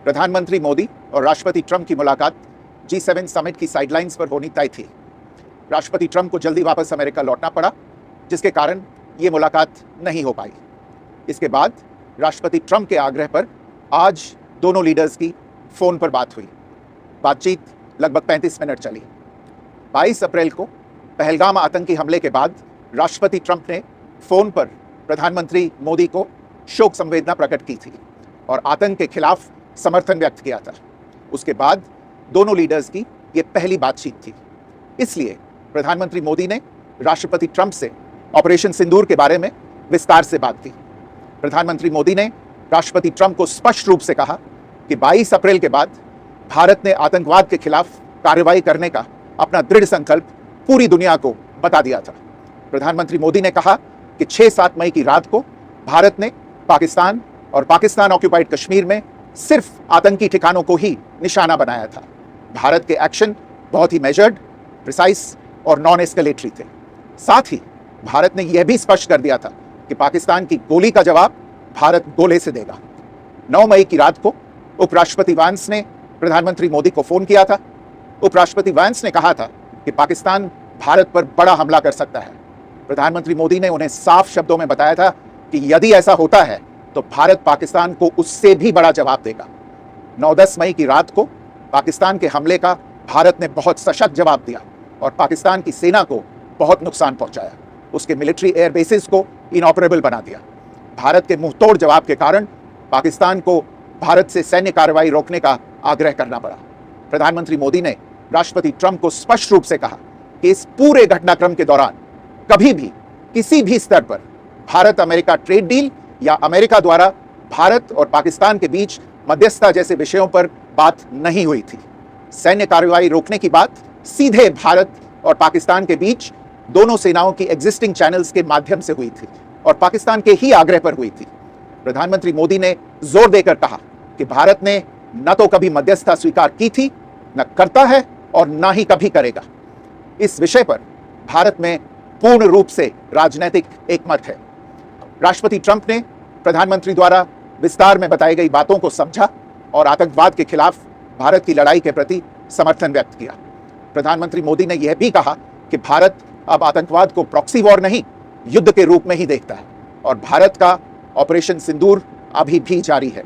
प्रधानमंत्री मोदी और राष्ट्रपति ट्रंप की मुलाकात G7 समिट की साइडलाइंस पर होनी तय थी। राष्ट्रपति ट्रंप को जल्दी वापस अमेरिका लौटना पड़ा, जिसके कारण ये मुलाकात नहीं हो पाई। इसके बाद राष्ट्रपति ट्रंप के आग्रह पर आज दोनों लीडर्स की फ़ोन पर बात हुई। बातचीत लगभग 35 मिनट चली। 22 अप्रैल को पहलगाम आतंकी हमले के बाद राष्ट्रपति ट्रंप ने फ़ोन पर प्रधानमंत्री मोदी को शोक संवेदना प्रकट की थी और आतंक के खिलाफ समर्थन व्यक्त किया था। उसके बाद दोनों लीडर्स की ये पहली बातचीत थी। इसलिए प्रधानमंत्री मोदी ने राष्ट्रपति ट्रंप से ऑपरेशन सिंदूर के बारे में विस्तार से बात की। प्रधानमंत्री मोदी ने राष्ट्रपति ट्रंप को स्पष्ट रूप से कहा कि 22 अप्रैल के बाद भारत ने आतंकवाद के खिलाफ कार्रवाई करने का अपना दृढ़ संकल्प पूरी दुनिया को बता दिया था। प्रधानमंत्री मोदी ने कहा कि 6-7 मई की रात को भारत ने पाकिस्तान और पाकिस्तान ऑक्यूपाइड कश्मीर में सिर्फ आतंकी ठिकानों को ही निशाना बनाया था। भारत के एक्शन बहुत ही मेजर्ड, प्रिसाइज और नॉन एस्केलेटरी थे। साथ ही भारत ने यह भी स्पष्ट कर दिया था कि पाकिस्तान की गोली का जवाब भारत गोले से देगा। 9 मई की रात को उपराष्ट्रपति वांस ने प्रधानमंत्री मोदी को फोन किया था। उपराष्ट्रपति वांस ने कहा था कि पाकिस्तान भारत पर बड़ा हमला कर सकता है। प्रधानमंत्री मोदी ने उन्हें साफ शब्दों में बताया था कि यदि ऐसा होता है तो भारत पाकिस्तान को उससे भी बड़ा जवाब देगा। 9-10 मई की रात को पाकिस्तान के हमले का भारत ने बहुत सशक्त जवाब दिया और पाकिस्तान की सेना को बहुत नुकसान पहुंचाया। उसके मिलिट्री एयर बेसिस को इनऑपरेबल बना दिया। भारत के मुंहतोड़ जवाब के कारण पाकिस्तान को भारत से सैन्य कार्रवाई रोकने का आग्रह करना पड़ा। प्रधानमंत्री मोदी ने राष्ट्रपति ट्रंप को स्पष्ट रूप से कहा कि इस पूरे घटनाक्रम के दौरान कभी भी किसी भी स्तर पर भारत अमेरिका ट्रेड डील या अमेरिका द्वारा भारत और पाकिस्तान के बीच मध्यस्थता जैसे विषयों पर बात नहीं हुई थी। सैन्य कार्रवाई रोकने की बात सीधे भारत और पाकिस्तान के बीच दोनों सेनाओं की एग्जिस्टिंग चैनल्स के माध्यम से हुई थी और पाकिस्तान के ही आग्रह पर हुई थी। प्रधानमंत्री मोदी ने जोर देकर कहा कि भारत ने न तो कभी मध्यस्थता स्वीकार की थी, न करता है और न ही कभी करेगा। इस विषय पर भारत में पूर्ण रूप से राजनीतिक एकमत है। राष्ट्रपति ट्रंप ने प्रधानमंत्री द्वारा विस्तार में बताई गई बातों को समझा और आतंकवाद के खिलाफ भारत की लड़ाई के प्रति समर्थन व्यक्त किया। प्रधानमंत्री मोदी ने यह भी कहा कि भारत अब आतंकवाद को प्रॉक्सी वॉर नहीं, युद्ध के रूप में ही देखता है और भारत का ऑपरेशन सिंदूर अभी भी जारी है।